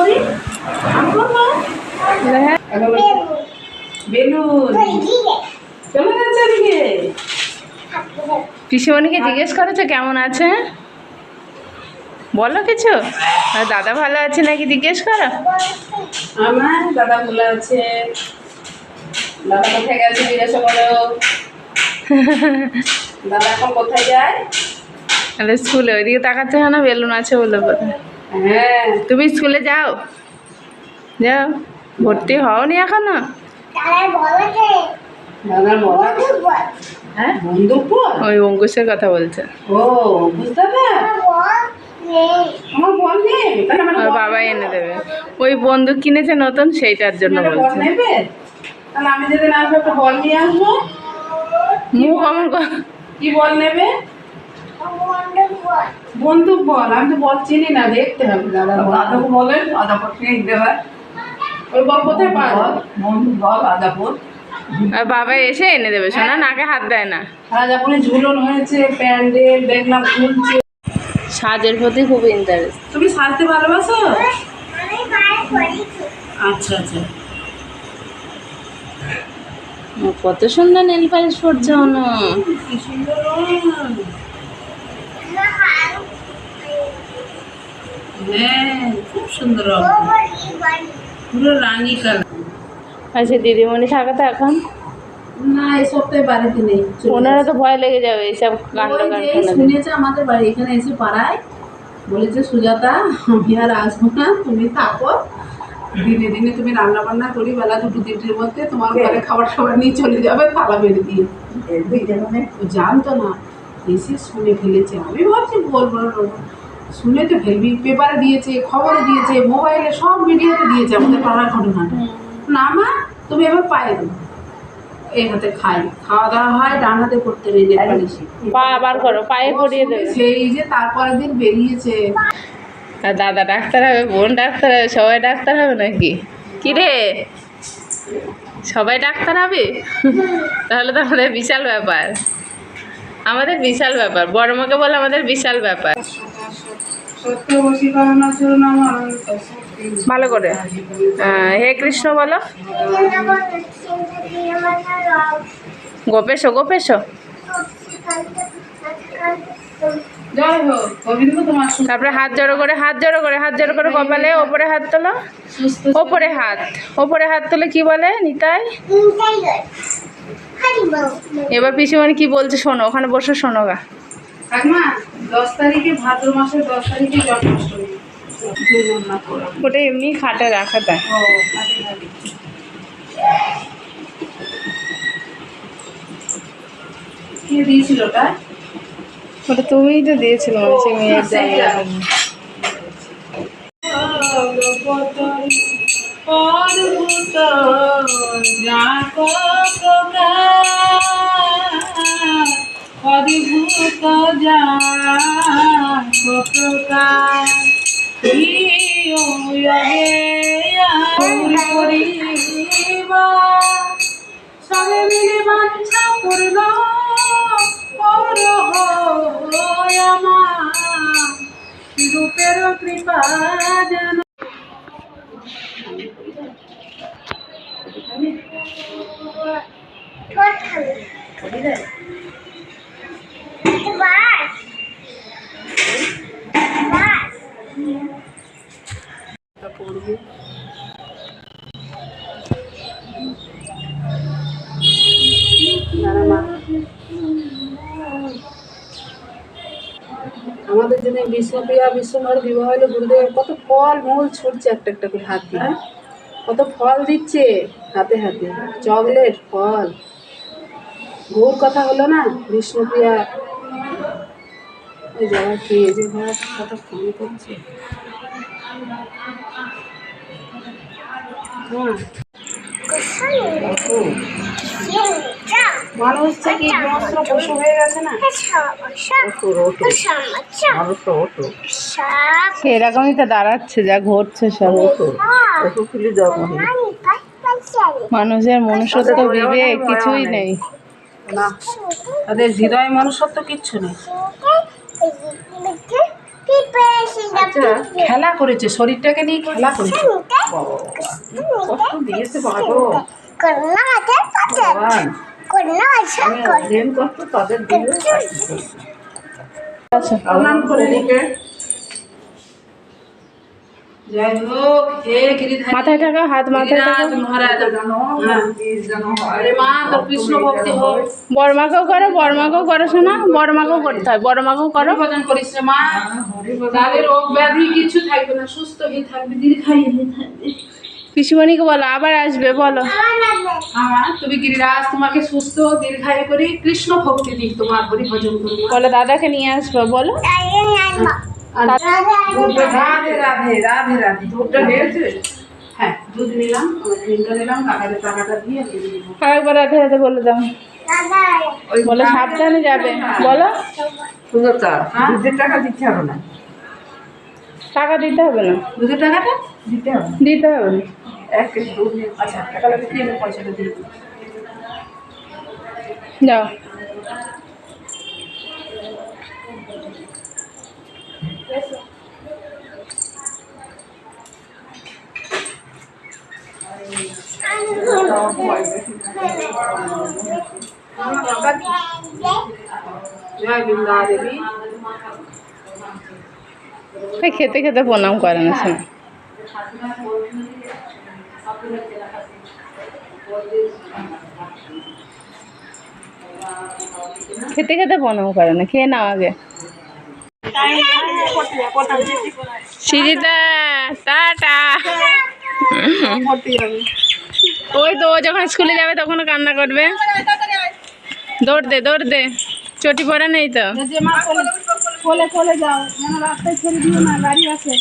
করি বেলুন চলে যাচ্ছে এদিকে। পিসিমণিকে জিজ্ঞেস করেছো কেমন আছে, বলো কিছু। আর দাদা ভালো আছে নাকি জিজ্ঞেস করো। আমার দাদা ভালো আছে, দাদা কোথায় গেছে জিজ্ঞাসা করো। দাদা এখন কোথায় যায়? তাহলে স্কুলে ওইদিকে তাকাচ্ছে না, বেলুন আছে বলে বোধহয়। হ্যাঁ তুমি স্কুলে যাও, যাও, ভর্তি হওনি এখনো। দাদার বলা হ্যাঁ বন্দুক বল। ওই অঙ্কুশের কথা বলছে। ও বুঝতে আমার বল নেই, তাহলে আমার ওর বল বাবা নেবে? এনে দেবে। ওই বন্দুক কিনেছে নতুন, সেইটার জন্য তুমি একটা বল বলছে। নেবে? তাহলে আমি যেদিন আসবো একটা বল নিয়ে আসবো। মুখ অমন কর। কি বল নেবে? বন্দুক বল। আমি তো বল চিনি না, দেখতে হবে। দাদাকে বলেন আদাপুর থেকে দেবে। ওই বল কোথায় পাওয়া? বন্দুক বল আদাপুর। আর বাবা এসে এনে দেবে, শোনা নাকে হাত দেয় না। আদাপুরে ঝুলন হয়েছে, প্যান্ডেল দেখলাম খুলছে। সাজের প্রতি খুব ইন্টারেস্ট। তুমি সাজতে ভালোবাসো? আচ্ছা আচ্ছা। কত সুন্দর নেল পালিশ পড়ছে অনু। কি সুন্দর রং। হ্যাঁ খুব সুন্দর রং, পুরো রানী কালার। আচ্ছা দিদিমণি থাকা তো এখন না এই সপ্তাহে বাড়িতে নেই, চলে ওনারা গেছে। তো ভয় লেগে যাবে এইসব কাণ্ড ওই যে কারখানা। শুনেছে আমাদের বাড়ি এখানে এসে পাড়ায় বলেছে, সুজাতা আমি আর আসবো না, তুমি থাকো, দিনে দিনে তুমি রান্না বান্না করি, বেলা 2-3টের মধ্যে তোমার ঘরে খাবার খাবার নিয়ে চলে যাবে তালা বেঁধে দিয়ে। ও জানতো না, এসে শুনে ফেলেছে। আমি ভাবছি বলবো না, শুনে তো ফেলবি, পেপারে দিয়েছে, খবরে দিয়েছে, মোবাইলে সব মিডিয়াতে দিয়েছে আমাদের পাড়ার ঘটনাটা। না মা তুমি এবার পায়ে দেবো, এই হাতে খাই, খাওয়া দাওয়া হয়, ডান হাতে করতে নেই নেট পালিশে। পা বার করো, পায়ে পরিয়ে দেবে। সেই যে তারপরের দিন বেরিয়েছে। আর দাদা ডাক্তার হবে, বোন ডাক্তার হবে, সবাই ডাক্তার হবে নাকি? কি রে, সবাই ডাক্তার হবে? তাহলে তো আমাদের বিশাল ব্যাপার, আমাদের বিশাল ব্যাপার। বড় মাকে বলে আমাদের বিশাল ব্যাপার। সত্য বশীকরণের জন্য আমার ভালো করে হে কৃষ্ণ বলো। গোপেশ গোপেশ। জয় হোক গোবিন্দ তোমার তারপরে হাত জড়ো করে, হাত জড়ো করে, হাত জড়ো করে কপালে ওপরে হাত তোলো, সুস্থ ওপরে হাত, ওপরে হাত তুলে কি বলে নিতাই। এবার পিসিমণি কি বলছে শোনো, ওখানে বসে শোনো গা। ঠাকুমা 10 তারিখে ভাদ্র মাসের 10 তারিখে জন্মাষ্টমী। ওটা এমনি খাটে রাখা দেয়। ও কাটে কাটে। কে দিয়েছিল ওটা? ওটা তুমিই তো দিয়েছিল হচ্ছে মেয়ের সেইটা। জন্য। অদ্ভুত প্রকার সবে মিলে বাঞ্ছা করল আমার রূপের কৃপা যেন। আমাদের জন্য বিষ্ণুপ্রিয়া বিশ্বময়ের বিবাহ হলো গুরুদেব কত ফল মূল ছুটছে একটা একটা করে হাত দিয়ে, কত ফল দিচ্ছে হাতে হাতে, চকলেট ফল। গৌর কথা হলো না বিষ্ণুপ্রিয়া ওই জায়গা কে যে ভাড়া কত ফোন করছে। মানুষ থেকে হিংস্র পশু হয়ে গেছে না। সেরকমই তো দাঁড়াচ্ছে যা ঘটছে সব। মানুষের মনুষ্যত্ব বিবেক কিছুই নেই। না তাদের হৃদয় মনুষ্যত্ব কিচ্ছু নেই। আচ্ছা, খেলা করেছে, শরীরটাকে নিয়ে খেলা করেছে। বাবা, কষ্ট দিয়েছে বাবা। ভগবান, আমি অধ্যয়ন করতো তাদের দিয়েও আচ্ছা প্রণাম করে নিকে। যাই হোক, হে গিরিধারী, মাথায় টাকা, হাত মাথায় টাকা। গিরিরাজ মহারাজ জানো, আরে মা তোর কৃষ্ণ ভক্তি হোক। বড়মাকেও করো, বড়মাকেও করো শোনা, বড়মাকেও করতে হয়, বড়মাকেও করো। ভজন করিস রে মা, তাহলে রোগ ব্যাধি কিছু থাকবে না, সুস্থ হয়ে থাকবে, দীর্ঘায়ু হয়ে থাকবে। পিসিমণিকে বলো আবার আসবে, বলো। আমার তুমি গিরিরাজ তোমাকে সুস্থ দীর্ঘায়ু করে কৃষ্ণ ভক্তি দিই, তোমার হরি ভজন করবো। বলো দাদাকে নিয়ে আসবো, বলো। রাধে রাধে রাধে রাধে। দুধটা হয়েছে? হ্যাঁ, দুধ নিলাম, ক্রিমটা নিলাম, কাকাদের টাকাটা দিয়ে দিয়ে দেবো। আরেকবার রাধে রাধে বলে দাও, বলো সাবধানে যাবে, বলো। সুজাতা, হ্যাঁ? দুধের টাকা দিতে হবে না, টাকা দিতে হবে না, দুধের টাকাটা দিতে হবে না। দিতে হবে না। 1 কেজি দুধ নিয়ে আচ্ছা, টাকা লাগবে, ক্রিমের পয়সাটা দিয়ে দেবো। যাও। জয় বৃন্দা দেবী। এই খেতে খেতে প্রণাম করে না শোনা। খেতে খেতে প্রণাম করে না, খেয়ে নাও আগে। সিজিতা টাটা। ওই তো ও যখন স্কুলে যাবে তখন কান্না করবে। দৌড় দে, দৌড় দে, চটি পড়া নেই তো। যে মা কোলে কোলে যাও, যেন রাস্তায় ছেড়ে দিও না, গাড়ি আছে।